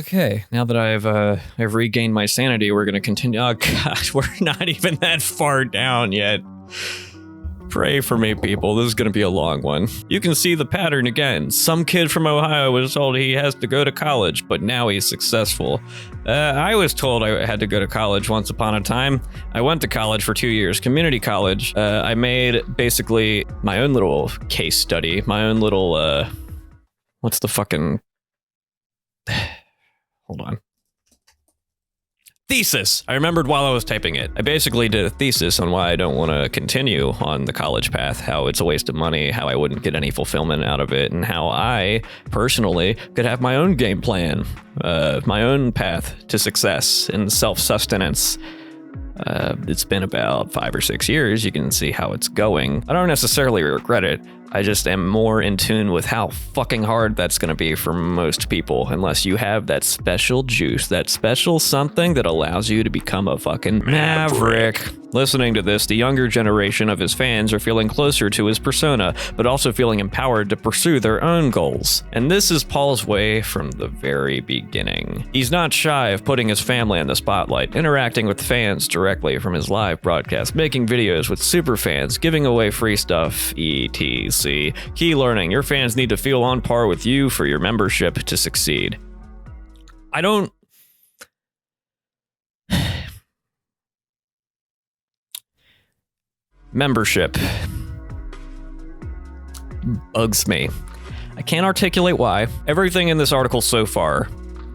Okay, now that I've regained my sanity, we're gonna continue. Oh gosh, we're not even that far down yet. Pray for me, people. This is gonna be a long one. You can see the pattern again. Some kid from Ohio was told he has to go to college, but now he's successful. I was told I had to go to college once upon a time. I went to college for 2 years, community college. I made basically my own little case study, my own little, what's the fucking... Hold on. Thesis. I remembered while I was typing it. I basically did a thesis on why I don't want to continue on the college path, how it's a waste of money, how I wouldn't get any fulfillment out of it, and how I, personally, could have my own game plan, my own path to success and self-sustenance. It's been about 5 or 6 years. You can see how it's going. I don't necessarily regret it. I just am more in tune with how fucking hard that's going to be for most people unless you have that special juice, that special something that allows you to become a fucking maverick. Listening to this, the younger generation of his fans are feeling closer to his persona, but also feeling empowered to pursue their own goals. And this is Paul's way from the very beginning. He's not shy of putting his family in the spotlight, interacting with fans directly from his live broadcast, making videos with super fans, giving away free stuff, etc. Key learning: your fans need to feel on par with you for your membership to succeed. Membership bugs me. I can't articulate why. Everything in this article so far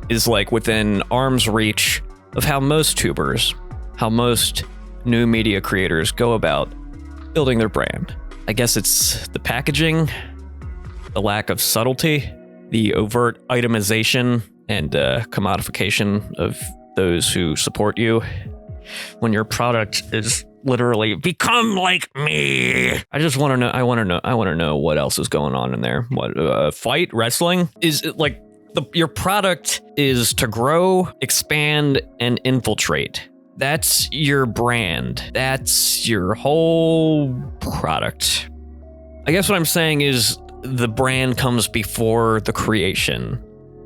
is like within arm's reach of how most tubers, how most new media creators go about building their brand. I guess it's the packaging, the lack of subtlety, the overt itemization and commodification of those who support you. When your product is literally become like me. I just want to know. I want to know what else is going on in there. What fight wrestling is it like? Your product is to grow, expand, and infiltrate. That's your brand. That's your whole product. I guess what I'm saying is the brand comes before the creation.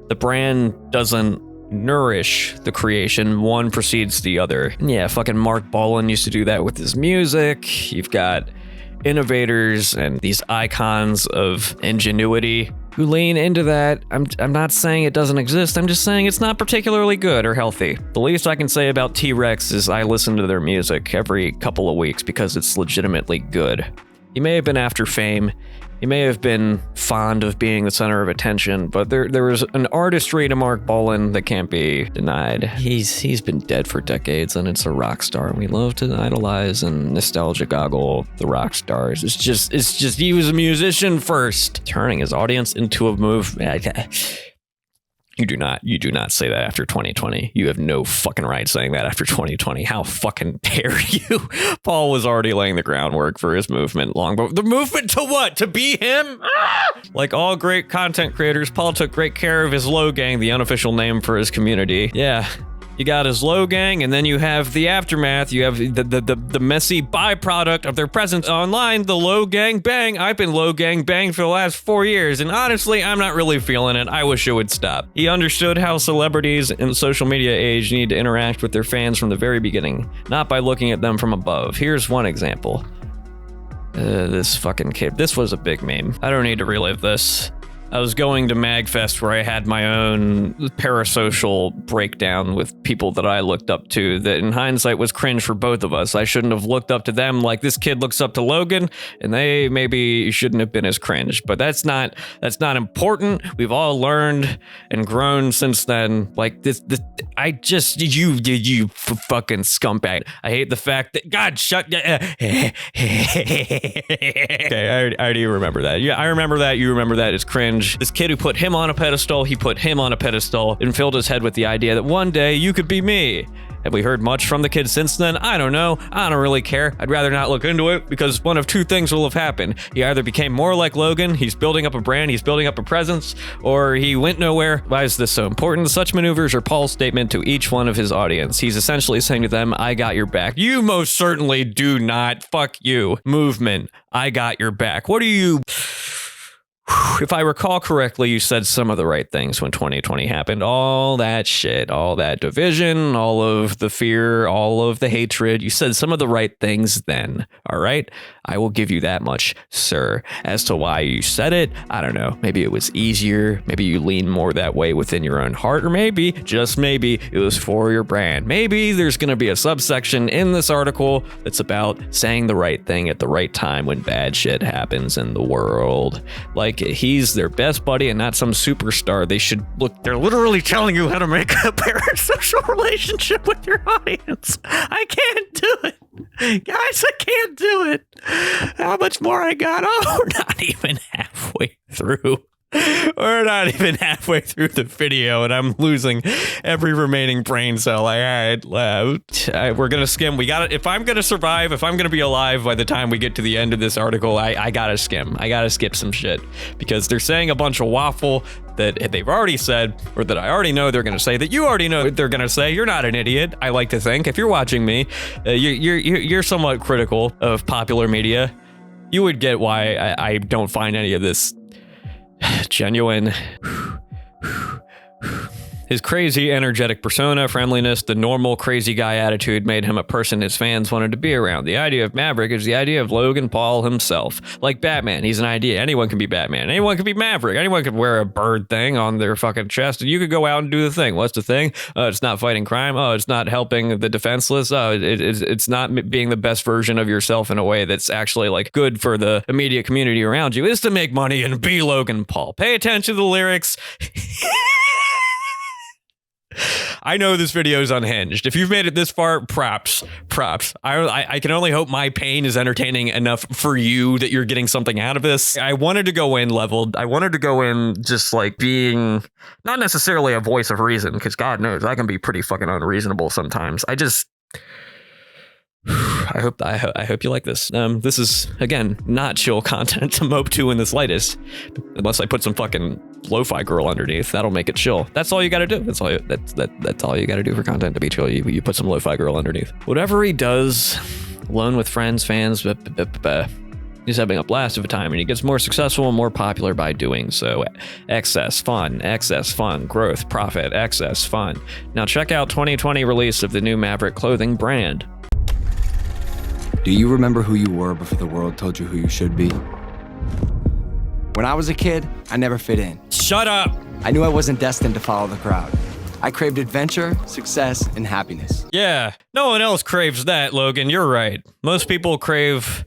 The brand doesn't nourish the creation. One precedes the other. Yeah, fucking Mark Bolan used to do that with his music. You've got innovators and these icons of ingenuity who lean into that. I'm not saying it doesn't exist. I'm just saying it's not particularly good or healthy. The least I can say about T-Rex is I listen to their music every couple of weeks because it's legitimately good. He may have been after fame. He may have been fond of being the center of attention, but there was an artistry to Mark Bolan that can't be denied. He's been dead for decades, and it's a rock star. We love to idolize and nostalgia goggle the rock stars. It's just he was a musician first, turning his audience into a movement. You do not say that after 2020. You have no fucking right saying that after 2020. How fucking dare you? Paul was already laying the groundwork for his movement long before. The movement to what? To be him? Ah! Like all great content creators, Paul took great care of his Logang, the unofficial name for his community. Yeah. You got his Logang, and then you have the aftermath. You have the messy byproduct of their presence online, the Logang bang. I've been Logang bang for the last 4 years, and honestly, I'm not really feeling it. I wish it would stop. He understood how celebrities in the social media age need to interact with their fans from the very beginning, not by looking at them from above. Here's one example. This fucking kid. This was a big meme. I don't need to relive this. I was going to MagFest where I had my own parasocial breakdown with people that I looked up to that in hindsight was cringe for both of us. I shouldn't have looked up to them like this kid looks up to Logan, and they maybe shouldn't have been as cringe, but that's not important. We've all learned and grown since then. Like you fucking scumbag. I hate the fact that God shut. Okay, I already remember that. Yeah, I remember that. You remember that. It's cringe. This kid who put him on a pedestal, he put him on a pedestal and filled his head with the idea that one day you could be me. Have we heard much from the kid since then? I don't know. I don't really care. I'd rather not look into it because one of two things will have happened. He either became more like Logan, he's building up a brand, he's building up a presence, or he went nowhere. Why is this so important? Such maneuvers are Paul's statement to each one of his audience. He's essentially saying to them, I got your back. You most certainly do not. Fuck you. Movement. I got your back. What are you... if I recall correctly, you said some of the right things when 2020 happened. All that shit, all that division, all of the fear, all of the hatred. You said some of the right things then. All right. I will give you that much, sir. As to why you said it, I don't know. Maybe it was easier. Maybe you lean more that way within your own heart, or maybe, just maybe, it was for your brand. Maybe there's going to be a subsection in this article that's about saying the right thing at the right time when bad shit happens in the world. Like, he's their best buddy and not some superstar. They should look, they're literally telling you how to make a parasocial relationship with your audience. I can't do it. Guys, I can't do it. How much more I got? Oh, we're not even halfway through. We're not even halfway through the video, and I'm losing every remaining brain cell I had left. We're gonna skim. We got it. If I'm gonna survive, if I'm gonna be alive by the time we get to the end of this article, I gotta skim. I gotta skip some shit because they're saying a bunch of waffle that they've already said, or that I already know they're gonna say, that you already know they're gonna say. You're not an idiot. I like to think. If you're watching me, you're somewhat critical of popular media. You would get why I don't find any of this genuine. His crazy, energetic persona, friendliness, the normal crazy guy attitude made him a person his fans wanted to be around. The idea of Maverick is the idea of Logan Paul himself. Like Batman, he's an idea. Anyone can be Batman. Anyone can be Maverick. Anyone could wear a bird thing on their fucking chest, and you could go out and do the thing. What's the thing? Oh, it's not fighting crime. Oh, it's not helping the defenseless. Oh, it's not being the best version of yourself in a way that's actually like good for the immediate community around you. Is to make money and be Logan Paul. Pay attention to the lyrics. I know this video is unhinged. If you've made it this far, props. I can only hope my pain is entertaining enough for you that you're getting something out of this. I wanted to go in leveled. I wanted to go in just like being not necessarily a voice of reason, because God knows I can be pretty fucking unreasonable sometimes. I hope you like this. This is, again, not chill content to mope to in the slightest, unless I put some fucking lo-fi girl underneath. That'll make it chill. That's all you got to do. That's all you got to do for content to be chill. You put some lo-fi girl underneath. Whatever he does, alone with friends, fans, he's having a blast of a time, and he gets more successful and more popular by doing so. Excess fun, growth, profit, excess fun. Now check out 2020 release of the new Maverick clothing brand. Do you remember who you were before the world told you who you should be? When I was a kid, I never fit in. Shut up! I knew I wasn't destined to follow the crowd. I craved adventure, success, and happiness. Yeah, no one else craves that, Logan. You're right. Most people crave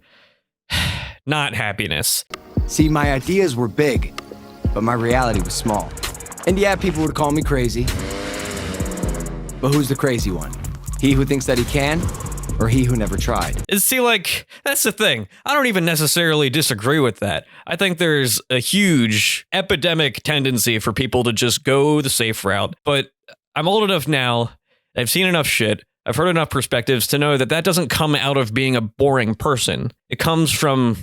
not happiness. See, my ideas were big, but my reality was small. And yeah, people would call me crazy. But who's the crazy one? He who thinks that he can? Or he who never tried? See, like, that's the thing. I don't even necessarily disagree with that. I think there's a huge epidemic tendency for people to just go the safe route. But I'm old enough now, I've seen enough shit, I've heard enough perspectives to know that that doesn't come out of being a boring person. It comes from,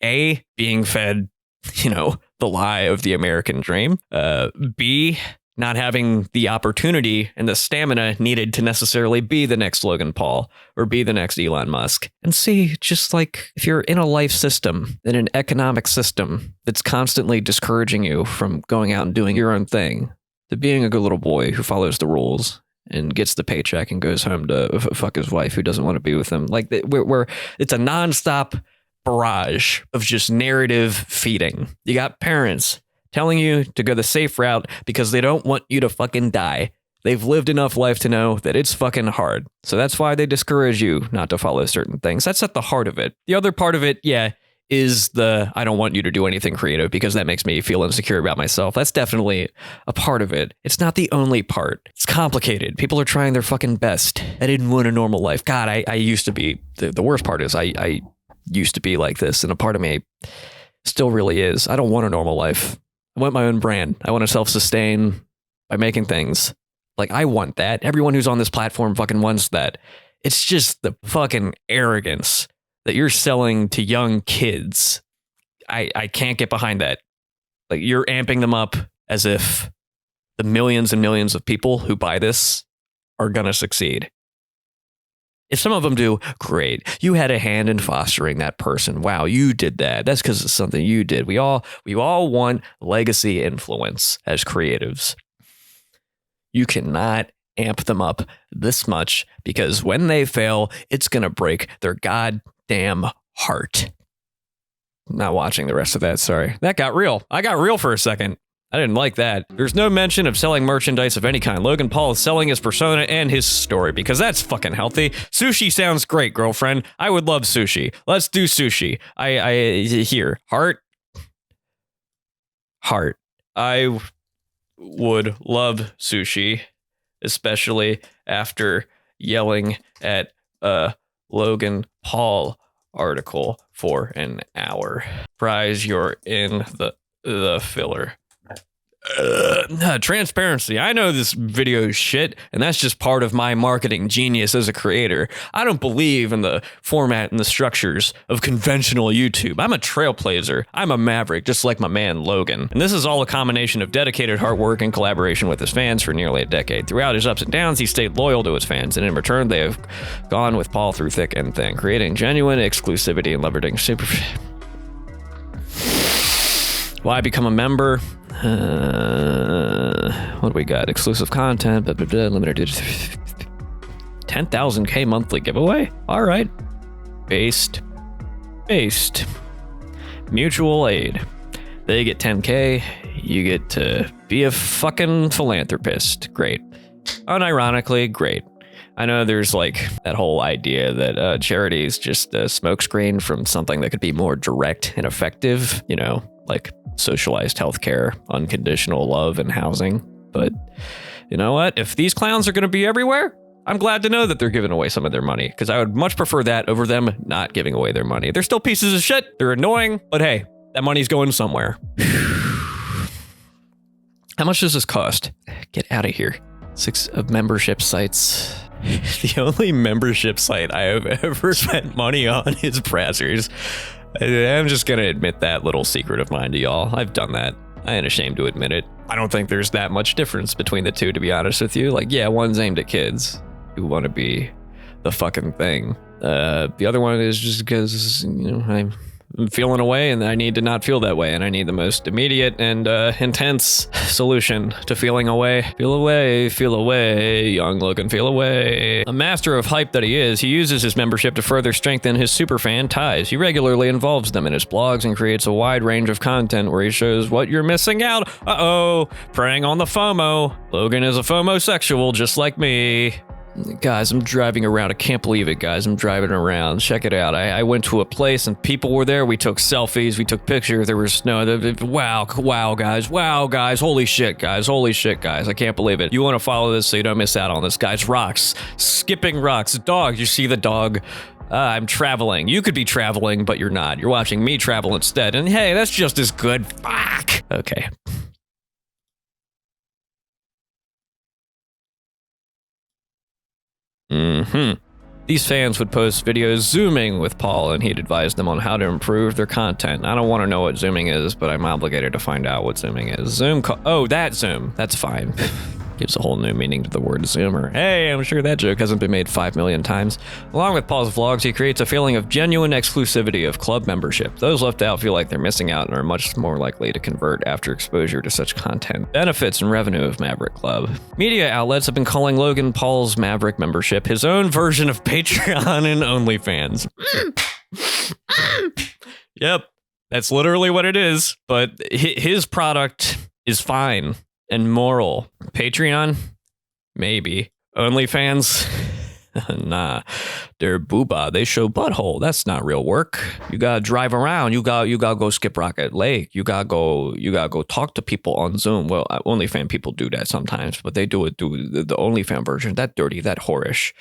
A, being fed, the lie of the American dream. B, not having the opportunity and the stamina needed to necessarily be the next Logan Paul or be the next Elon Musk. And C, just like if you're in a life system, in an economic system that's constantly discouraging you from going out and doing your own thing, to being a good little boy who follows the rules and gets the paycheck and goes home to fuck his wife who doesn't want to be with him. Like, it's a nonstop barrage of just narrative feeding. You got parents telling you to go the safe route because they don't want you to fucking die. They've lived enough life to know that it's fucking hard. So that's why they discourage you not to follow certain things. That's at the heart of it. The other part of it, is I don't want you to do anything creative because that makes me feel insecure about myself. That's definitely a part of it. It's not the only part. It's complicated. People are trying their fucking best. I didn't want a normal life. God, I used to be, the worst part is I used to be like this, and a part of me still really is. I don't want a normal life. I want my own brand. I want to self-sustain by making things. Like, I want that. Everyone who's on this platform fucking wants that. It's just the fucking arrogance that you're selling to young kids. I can't get behind that. Like, you're amping them up as if the millions and millions of people who buy this are gonna succeed. If some of them do, great. You had a hand in fostering that person. Wow, you did that. That's because it's something you did. We all want legacy influence as creatives. You cannot amp them up this much because when they fail, it's going to break their goddamn heart. Not watching the rest of that, sorry. That got real. I got real for a second. I didn't like that. There's no mention of selling merchandise of any kind. Logan Paul is selling his persona and his story because that's fucking healthy. Sushi sounds great, girlfriend. I would love sushi. Let's do sushi. Here. Heart. I would love sushi, especially after yelling at a Logan Paul article for an hour. Prize, you're in the filler. Transparency. I know this video is shit, and that's just part of my marketing genius as a creator. I don't believe in the format and the structures of conventional YouTube. I'm a trailblazer. I'm a maverick, just like my man Logan. And this is all a combination of dedicated hard work and collaboration with his fans for nearly a decade. Throughout his ups and downs, he stayed loyal to his fans, and in return, they have gone with Paul through thick and thin, creating genuine exclusivity and leveraging super... Why become a member? What do we got? Exclusive content, blah, blah, blah, limited 10,000K monthly giveaway. All right. Based. Mutual aid. They get 10K. You get to be a fucking philanthropist. Great. Unironically, great. I know there's like that whole idea that charity is just a smokescreen from something that could be more direct and effective, you know, like socialized healthcare, unconditional love, and housing. But you know what? If these clowns are going to be everywhere, I'm glad to know that they're giving away some of their money, because I would much prefer that over them not giving away their money. They're still pieces of shit. They're annoying, but hey, that money's going somewhere. How much does this cost? Get out of here. 6 of membership sites. The only membership site I have ever spent money on is Brazzers. I'm just gonna admit that little secret of mine to y'all. I've done that. I ain't ashamed to admit it. I don't think there's that much difference between the two, to be honest with you. Like, yeah, one's aimed at kids who want to be the fucking thing. The other one is just because, you know, I'm feeling away and I need to not feel that way, and I need the most immediate and intense solution to feeling away. Feel away, young Logan, feel away. A master of hype that he is, he uses his membership to further strengthen his superfan ties. He regularly involves them in his blogs and creates a wide range of content where he shows what you're missing out. Uh-oh, preying on the FOMO. Logan is a FOMO-sexual just like me. Guys, I'm driving around. I can't believe it, guys. I'm driving around. Check it out. I went to a place and people were there. We took selfies. We took pictures. There was snow. Wow, guys. Wow, guys. Holy shit, guys. I can't believe it. You want to follow this so you don't miss out on this, guys. Rocks. Skipping rocks. Dog. You see the dog? I'm traveling. You could be traveling, but you're not. You're watching me travel instead. And hey, that's just as good. Fuck. Okay. These fans would post videos zooming with Paul, and he'd advise them on how to improve their content. I don't want to know what zooming is, but I'm obligated to find out what zooming is. Oh, that zoom. That's fine. Gives a whole new meaning to the word zoomer. Hey, I'm sure that joke hasn't been made 5 million times. Along with Paul's vlogs, he creates a feeling of genuine exclusivity of club membership. Those left out feel like they're missing out and are much more likely to convert after exposure to such content. Benefits and revenue of Maverick Club. Media outlets have been calling Logan Paul's Maverick membership his own version of Patreon and OnlyFans. Yep, that's literally what it is, but his product is fine and moral. Patreon? Maybe. OnlyFans? Nah. They're booba. They show butthole. That's not real work. You gotta drive around. You gotta go skip Rocket Lake. You gotta go talk to people on Zoom. Well, OnlyFans people do that sometimes, but they do the OnlyFans version. That dirty, that whorish.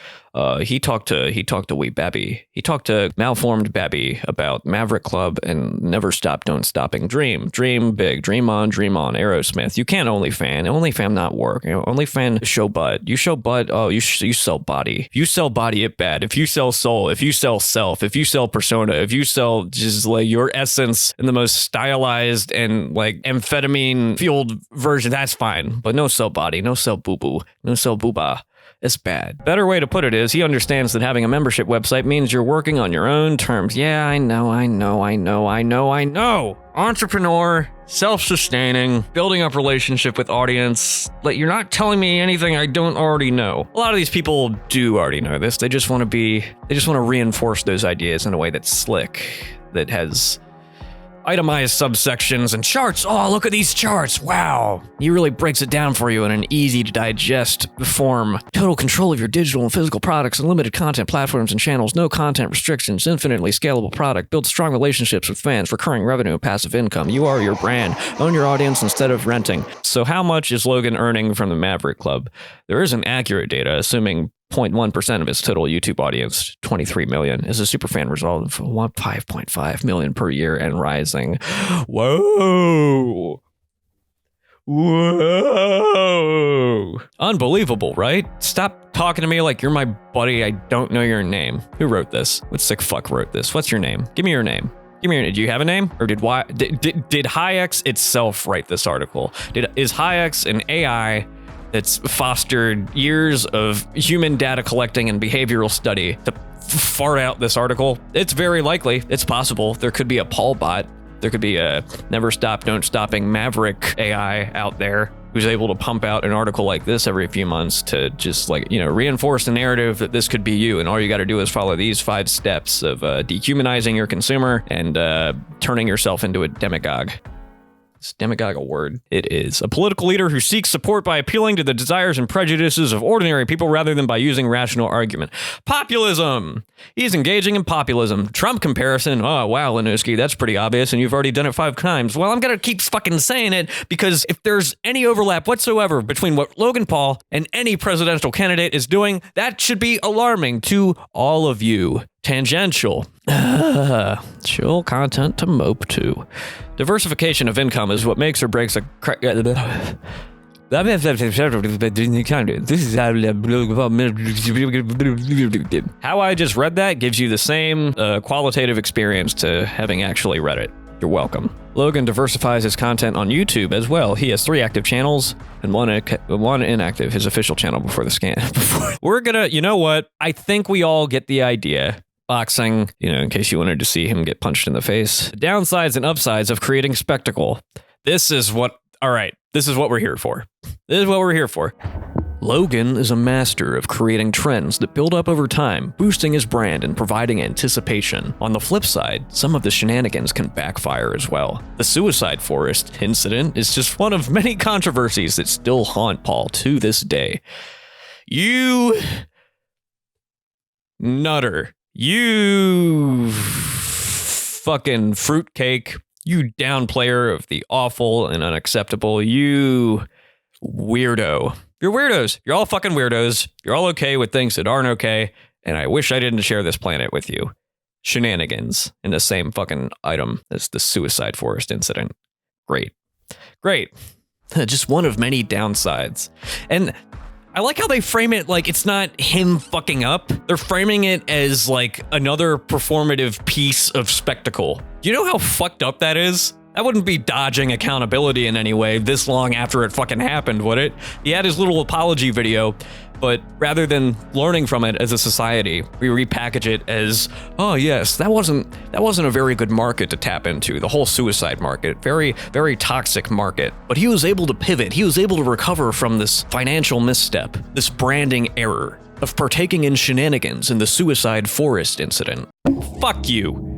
He talked to wee Babby. He talked to malformed Babby about Maverick Club and Never Stop, Don't Stopping. Dream big, dream on, Aerosmith. You can't OnlyFans not work. You know, OnlyFans show butt. You show butt. Oh, you sell body. If you sell body, it bad. If you sell soul, if you sell self, if you sell persona, if you sell just like your essence in the most stylized and like amphetamine fueled version, that's fine. But no sell body, no sell boo boo, no sell booba. as bad. Better way to put it is he understands that having a membership website means you're working on your own terms. Yeah, I know. Entrepreneur, self-sustaining, building up relationship with audience. Like, you're not telling me anything I don't already know. A lot of these people do already know this. They just want to reinforce those ideas in a way that's slick, that has itemized subsections and charts. Oh, look at these charts. Wow. He really breaks it down for you in an easy to digest form. Total control of your digital and physical products, unlimited content platforms and channels, no content restrictions, infinitely scalable product, build strong relationships with fans, recurring revenue, and passive income. You are your brand. Own your audience instead of renting. So how much is Logan earning from the Maverick Club? There isn't accurate data, assuming 0.1% of his total YouTube audience, 23 million, is a superfan result of 5.5 million per year and rising. Whoa. Unbelievable, right? Stop talking to me like you're my buddy. I don't know your name. Who wrote this? What sick fuck wrote this? What's your name? Give me your name. Do you have a name? Or did Hyax itself write this article? Is Hyax an AI that's fostered years of human data collecting and behavioral study to fart out this article? It's very likely. It's possible. There could be a Paul bot. There could be a never stop, don't stopping Maverick AI out there who's able to pump out an article like this every few months to just reinforce the narrative that this could be you. And all you got to do is follow these 5 steps of dehumanizing your consumer and turning yourself into a demagogue. Is demagogue a word? It is. A political leader who seeks support by appealing to the desires and prejudices of ordinary people rather than by using rational argument. Populism! He's engaging in populism. Trump comparison. Oh, wow, Lanooski, that's pretty obvious, and you've already done it 5 times. Well, I'm going to keep fucking saying it, because if there's any overlap whatsoever between what Logan Paul and any presidential candidate is doing, that should be alarming to all of you. Tangential. Chill content to mope to. Diversification of income is what makes or breaks a How I just read that gives you the same qualitative experience to having actually read it. You're welcome. Logan diversifies his content on YouTube as well. He has 3 active channels and one inactive, his official channel before the scan. We're gonna, you know what? I think we all get the idea. Boxing, in case you wanted to see him get punched in the face. The downsides and upsides of creating spectacle. This is what we're here for. Logan is a master of creating trends that build up over time, boosting his brand and providing anticipation. On the flip side, some of the shenanigans can backfire as well. The suicide forest incident is just one of many controversies that still haunt Paul to this day. You nutter. You fucking fruitcake. You downplayer of the awful and unacceptable. You weirdo. You're weirdos. You're all fucking weirdos. You're all okay with things that aren't okay. And I wish I didn't share this planet with you. Shenanigans in the same fucking item as the suicide forest incident. Great. Just one of many downsides. And I like how they frame it like it's not him fucking up. They're framing it as like another performative piece of spectacle. Do you know how fucked up that is? That wouldn't be dodging accountability in any way this long after it fucking happened, would it? He had his little apology video, but rather than learning from it as a society, we repackage it as, oh yes, that wasn't a very good market to tap into, the whole suicide market, very, very toxic market. But he was able to pivot, he was able to recover from this financial misstep, this branding error of partaking in shenanigans in the suicide forest incident. Fuck you.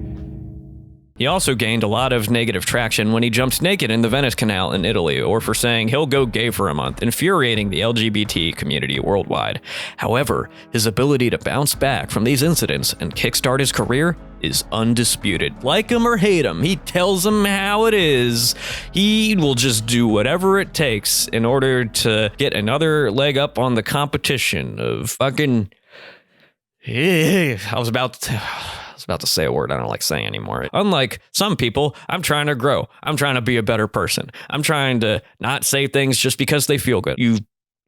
He also gained a lot of negative traction when he jumped naked in the Venice Canal in Italy, or for saying he'll go gay for a month, infuriating the LGBT community worldwide. However, his ability to bounce back from these incidents and kickstart his career is undisputed. Like him or hate him, he tells them how it is. He will just do whatever it takes in order to get another leg up on the competition of fucking... I was about to say a word I don't like saying anymore. Unlike some people, I'm trying to grow. I'm trying to be a better person. I'm trying to not say things just because they feel good. You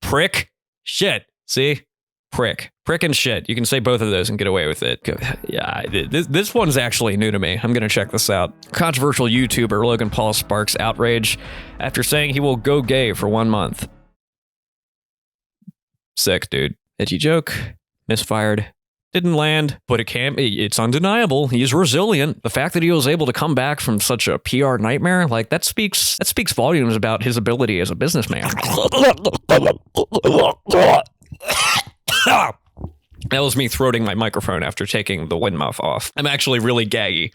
prick. Shit. See? Prick and shit. You can say both of those and get away with it. Yeah, this one's actually new to me. I'm going to check this out. Controversial YouTuber Logan Paul sparks outrage after saying he will go gay for 1 month. Sick, dude. Edgy joke, misfired, didn't land, but it's undeniable. He's resilient. The fact that he was able to come back from such a PR nightmare, like that speaks volumes about his ability as a businessman. That was me throating my microphone after taking the wind muff off. I'm actually really gaggy.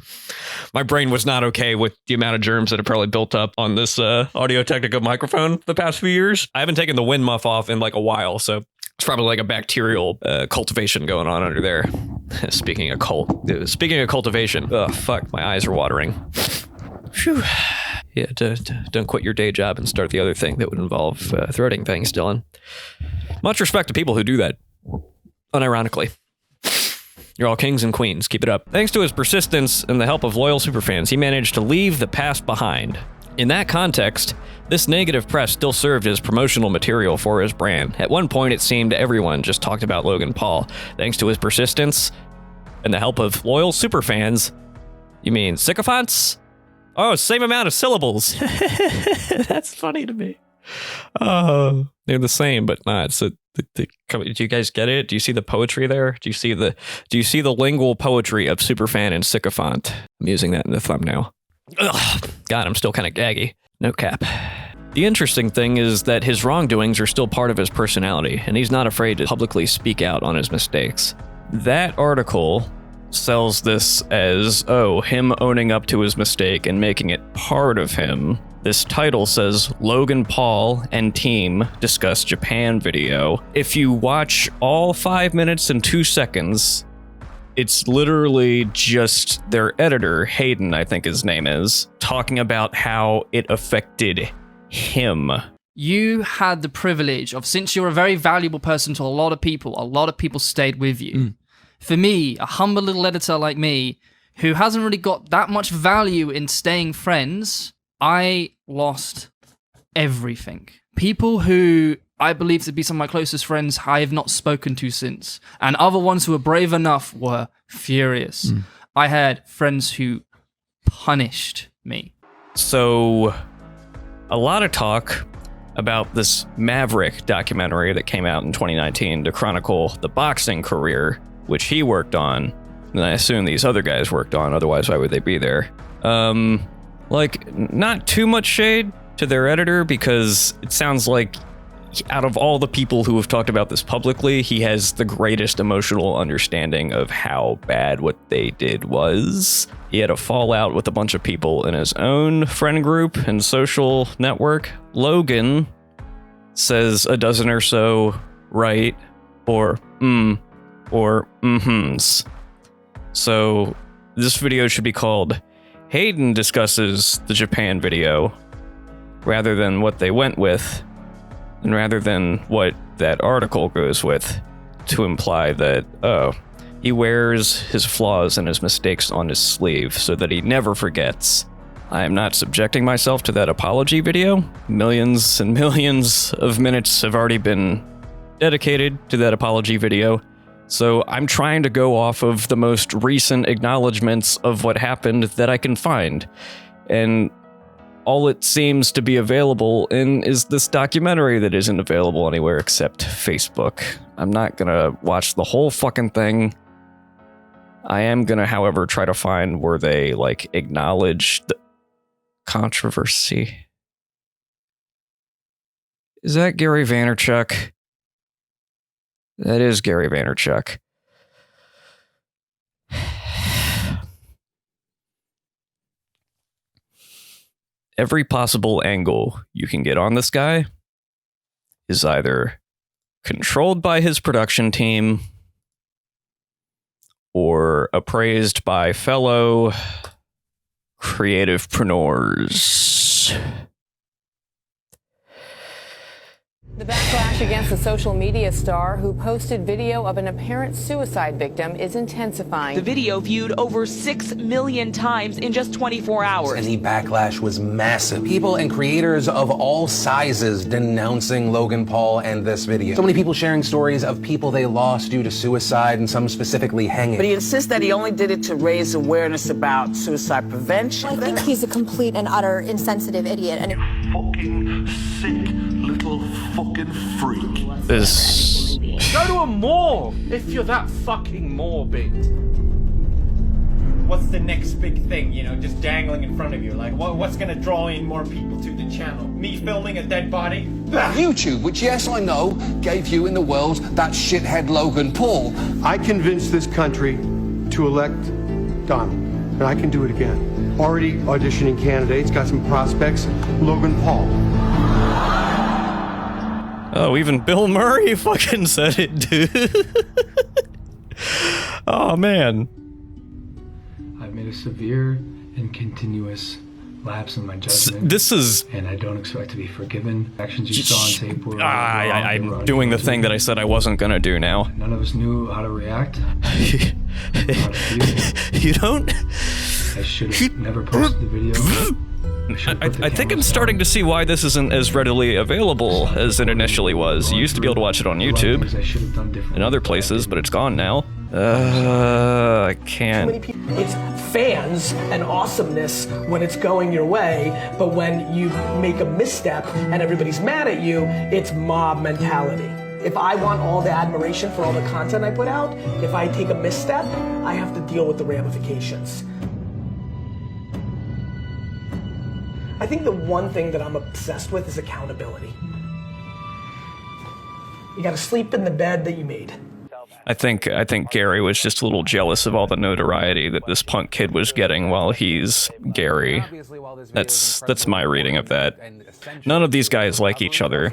My brain was not okay with the amount of germs that have probably built up on this Audio-Technica microphone the past few years. I haven't taken the wind muff off in like a while, so it's probably like a bacterial cultivation going on under there. Speaking of cultivation, fuck, my eyes are watering. Phew. Yeah, don't quit your day job and start the other thing that would involve throating things, Dylan. Much respect to people who do that. Unironically. You're all kings and queens. Keep it up. Thanks to his persistence and the help of loyal superfans, he managed to leave the past behind. In that context, this negative press still served as promotional material for his brand. At one point, it seemed everyone just talked about Logan Paul. Thanks to his persistence and the help of loyal superfans. You mean sycophants? Oh, same amount of syllables. That's funny to me. Oh, they're the same, but not. Do you guys get it? Do you see the poetry there? Do you see the lingual poetry of superfan and sycophant? I'm using that in the thumbnail. Ugh. God, I'm still kind of gaggy. No cap. The interesting thing is that his wrongdoings are still part of his personality, and he's not afraid to publicly speak out on his mistakes. That article sells this as, him owning up to his mistake and making it part of him. This title says, Logan Paul and team discuss Japan video. If you watch all 5 minutes and 2 seconds, it's literally just their editor, Hayden, I think his name is, talking about how it affected him. You had the privilege of, since you're a very valuable person to a lot of people stayed with you. For me, a humble little editor like me, who hasn't really got that much value in staying friends, I lost everything. People who I believe to be some of my closest friends I have not spoken to since. And other ones who were brave enough were furious. I had friends who punished me. So, a lot of talk about this Maverick documentary that came out in 2019 to chronicle the boxing career, which he worked on, and I assume these other guys worked on, otherwise why would they be there? Not too much shade to their editor, because it sounds like out of all the people who have talked about this publicly, he has the greatest emotional understanding of how bad what they did was. He had a fallout with a bunch of people in his own friend group and social network. Logan says a dozen or so right or mm-hms. So this video should be called Hayden discusses the Japan video, rather than what they went with, and rather than what that article goes with, to imply that, he wears his flaws and his mistakes on his sleeve so that he never forgets. I am not subjecting myself to that apology video. Millions and millions of minutes have already been dedicated to that apology video. So I'm trying to go off of the most recent acknowledgments of what happened that I can find. And all it seems to be available in is this documentary that isn't available anywhere except Facebook. I'm not gonna watch the whole fucking thing. I am gonna, however, try to find where they, acknowledge the controversy. Is that Gary Vaynerchuk? That is Gary Vaynerchuk. Every possible angle you can get on this guy is either controlled by his production team or appraised by fellow creativepreneurs. The backlash against the social media star who posted video of an apparent suicide victim is intensifying. The video viewed over 6 million times in just 24 hours. And the backlash was massive. People and creators of all sizes denouncing Logan Paul and this video. So many people sharing stories of people they lost due to suicide, and some specifically hanging. But he insists that he only did it to raise awareness about suicide prevention. I think he's a complete and utter insensitive idiot. And fucking sick little total fucking freak. This. Go to a mall if you're that fucking morbid. What's the next big thing, you know, just dangling in front of you? Like, what's gonna draw in more people to the channel? Me filming a dead body? YouTube, which, yes, I know, gave you in the world that shithead Logan Paul. I convinced this country to elect Donald, and I can do it again. Already auditioning candidates, got some prospects. Logan Paul. Oh, even Bill Murray fucking said it, dude. Oh, man. I've made a severe and continuous lapse in my judgment. This is... And I don't expect to be forgiven. Actions you saw on tape were... I'm doing the thing that I said I wasn't gonna do now. None of us knew how to react. You don't? I should have never posted the video. I think I'm starting to see why this isn't as readily available as it initially was. You used to be able to watch it on YouTube and other places, but it's gone now. I can't. It's fans and awesomeness when it's going your way, but when you make a misstep and everybody's mad at you, it's mob mentality. If I want all the admiration for all the content I put out, if I take a misstep, I have to deal with the ramifications. I think the one thing that I'm obsessed with is accountability. You gotta sleep in the bed that you made. I think Gary was just a little jealous of all the notoriety that this punk kid was getting while he's Gary. That's my reading of that. None of these guys like each other.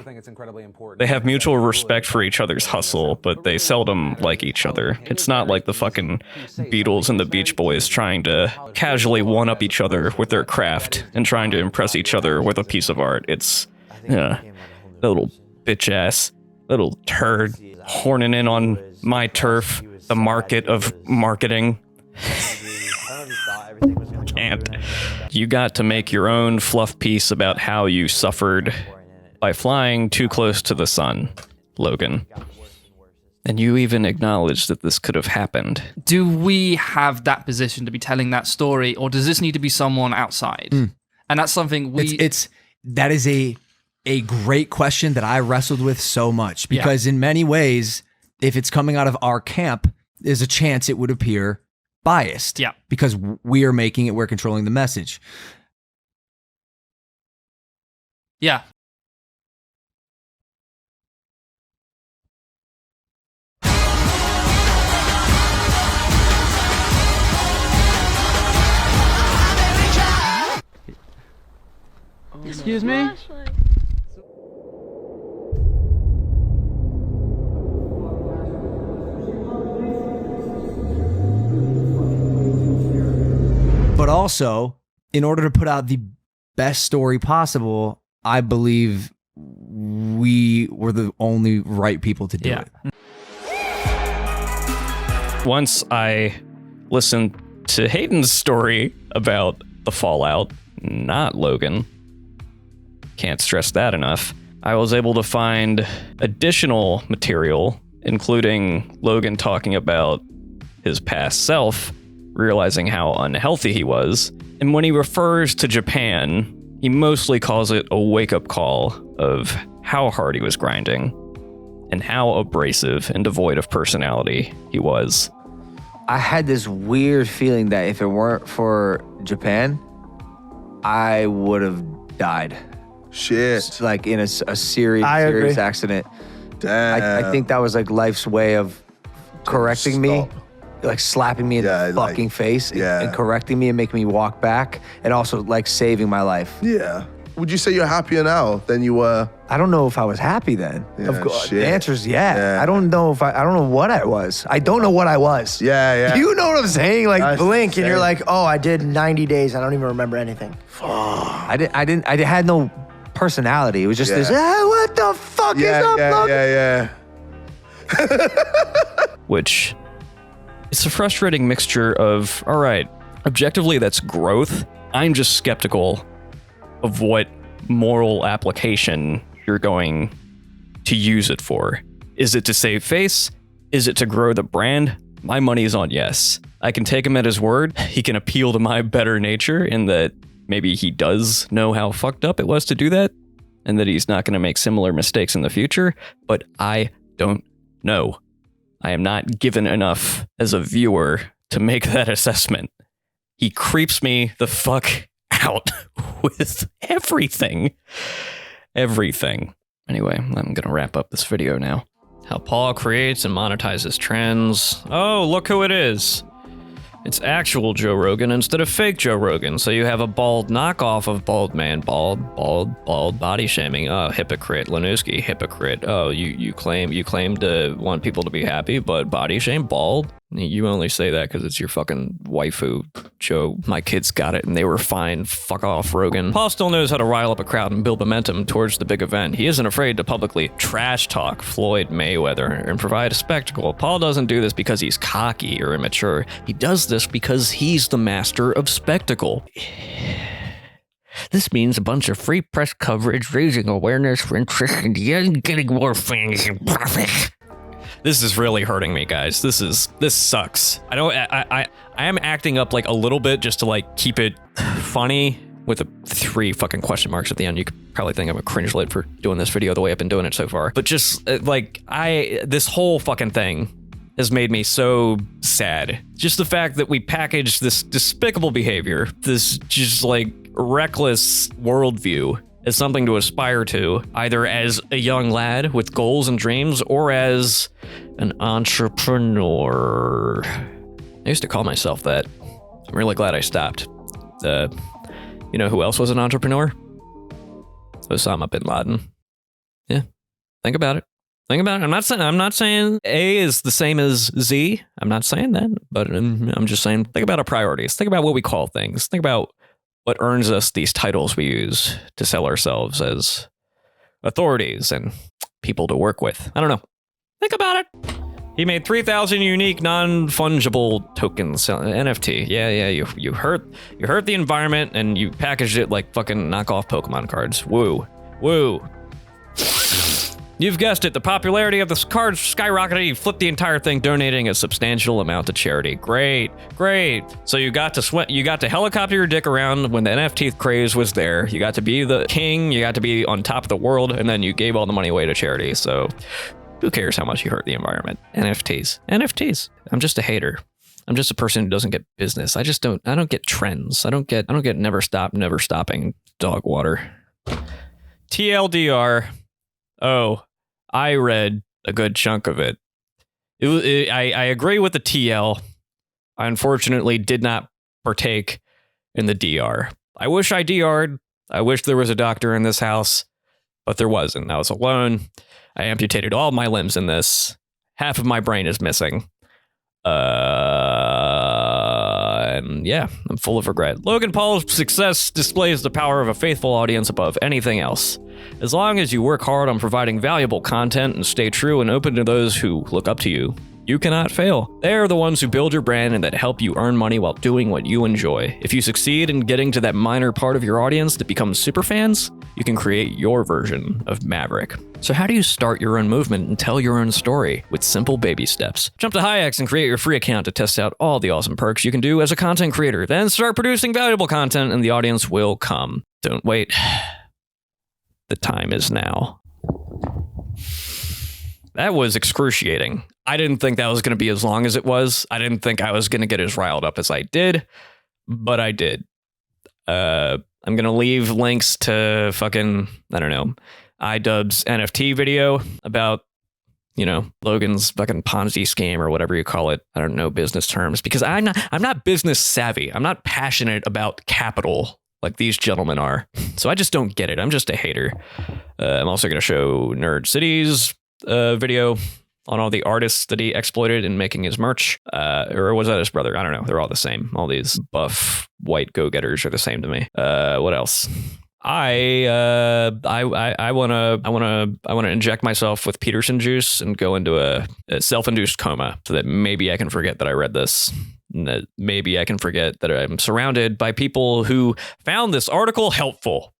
They have mutual respect for each other's hustle, but they seldom like each other. It's not like the fucking Beatles and the Beach Boys trying to casually one-up each other with their craft and trying to impress each other with a piece of art. It's, that little bitch-ass, little turd horning in on my turf, the market of marketing. Can't. You got to make your own fluff piece about how you suffered by flying too close to the sun, Logan. And you even acknowledged that this could have happened. Do we have that position to be telling that story, or does this need to be someone outside? And that's something that is a great question that I wrestled with so much, because in many ways, if it's coming out of our camp, there's a chance it would appear biased. Yeah. Because we are making it, we're controlling the message. Yeah. Excuse me? But also, in order to put out the best story possible, I believe we were the only right people to do it. Once I listened to Hayden's story about the fallout, not Logan, can't stress that enough, I was able to find additional material, including Logan talking about his past self, realizing how unhealthy he was. And when he refers to Japan, he mostly calls it a wake-up call of how hard he was grinding and how abrasive and devoid of personality he was. I had this weird feeling that if it weren't for Japan, I would have died. Shit. Like in a serious accident. Damn. I think that was like life's way of correcting me. Like slapping me in the fucking face and correcting me and making me walk back, and also like saving my life. Yeah. Would you say you're happier now than you were? I don't know if I was happy then. Yeah, of course, shit. the answer is yeah. I don't know if I don't know what I was. I don't know what I was. Yeah. You know what I'm saying? Like Blink and you're like, oh, I did 90 days. I don't even remember anything. I had no personality. It was just this, what the fuck is up, Logan? Which, it's a frustrating mixture of, all right, objectively that's growth. I'm just skeptical of what moral application you're going to use it for. Is it to save face? Is it to grow the brand? My money is on yes. I can take him at his word. He can appeal to my better nature in that maybe he does know how fucked up it was to do that. and that he's not going to make similar mistakes in the future, but I don't know. I am not given enough as a viewer to make that assessment. He creeps me the fuck out with everything. Everything. Anyway, I'm going to wrap up this video now. How Paul creates and monetizes trends. Oh, look who it is. It's actual Joe Rogan instead of fake Joe Rogan. So you have a bald knockoff of bald man, bald body shaming. Oh, hypocrite, Lanooski, hypocrite. Oh, you claim to want people to be happy, but body shame, bald. You only say that because it's your fucking waifu, Joe. My kids got it and they were fine. Fuck off, Rogan. Paul still knows how to rile up a crowd and build momentum towards the big event. He isn't afraid to publicly trash talk Floyd Mayweather and provide a spectacle. Paul doesn't do this because he's cocky or immature. He does this because he's the master of spectacle. This means a bunch of free press coverage, raising awareness for interest and getting more fans and profit. This is really hurting me, guys. This sucks. I am acting up like a little bit just to like keep it funny with the 3 fucking question marks at the end. You could probably think I'm a cringe lit for doing this video the way I've been doing it so far. But just this whole fucking thing has made me so sad. Just the fact that we package this despicable behavior, this just like reckless worldview as something to aspire to, either as a young lad with goals and dreams or as an entrepreneur. I used to call myself that. I'm really glad I stopped. You know who else was an entrepreneur? Osama bin Laden. Yeah, think about it. Think about it. I'm not saying A is the same as Z. I'm not saying that, but I'm just saying think about our priorities. Think about what we call things. Think about what earns us these titles we use to sell ourselves as authorities and people to work with. I don't know. Think about it. He made 3,000 unique non-fungible tokens, NFT. Yeah, you hurt the environment and you packaged it like fucking knockoff Pokemon cards. Woo. You've guessed it, the popularity of the cards skyrocketed. You flipped the entire thing, donating a substantial amount to charity. Great. So you got to helicopter your dick around when the NFT craze was there. You got to be the king, you got to be on top of the world, and then you gave all the money away to charity. So who cares how much you hurt the environment? NFTs. I'm just a hater. I'm just a person who doesn't get business. I don't get trends. I don't get never stopping dog water. TLDR. Oh, I read a good chunk of it. I agree with the TL. I unfortunately did not partake in the DR. I wish I DR'd. I wish there was a doctor in this house, but there wasn't. I was alone. I amputated all my limbs in this. Half of my brain is missing. And yeah, I'm full of regret. Logan Paul's success displays the power of a faithful audience above anything else. As long as you work hard on providing valuable content and stay true and open to those who look up to you, you cannot fail. They are the ones who build your brand and that help you earn money while doing what you enjoy. If you succeed in getting to that minor part of your audience that becomes super fans, you can create your version of Maverick. So how do you start your own movement and tell your own story? With simple baby steps. Jump to Hyax and create your free account to test out all the awesome perks you can do as a content creator. Then start producing valuable content and the audience will come. Don't wait. The time is now. That was excruciating. I didn't think that was going to be as long as it was. I didn't think I was going to get as riled up as I did, but I did. I'm going to leave links to fucking, I don't know, iDubbbz's NFT video about, you know, Logan's fucking Ponzi scheme or whatever you call it. I don't know business terms because I'm not business savvy. I'm not passionate about capital like these gentlemen are. So I just don't get it. I'm just a hater. I'm also going to show Nerd City's video on all the artists that he exploited in making his merch. Or was that his brother? I don't know. They're all the same. All these buff white go-getters are the same to me. What else? I want to inject myself with Peterson juice and go into a self-induced coma so that maybe I can forget that I read this. And that maybe I can forget that I'm surrounded by people who found this article helpful.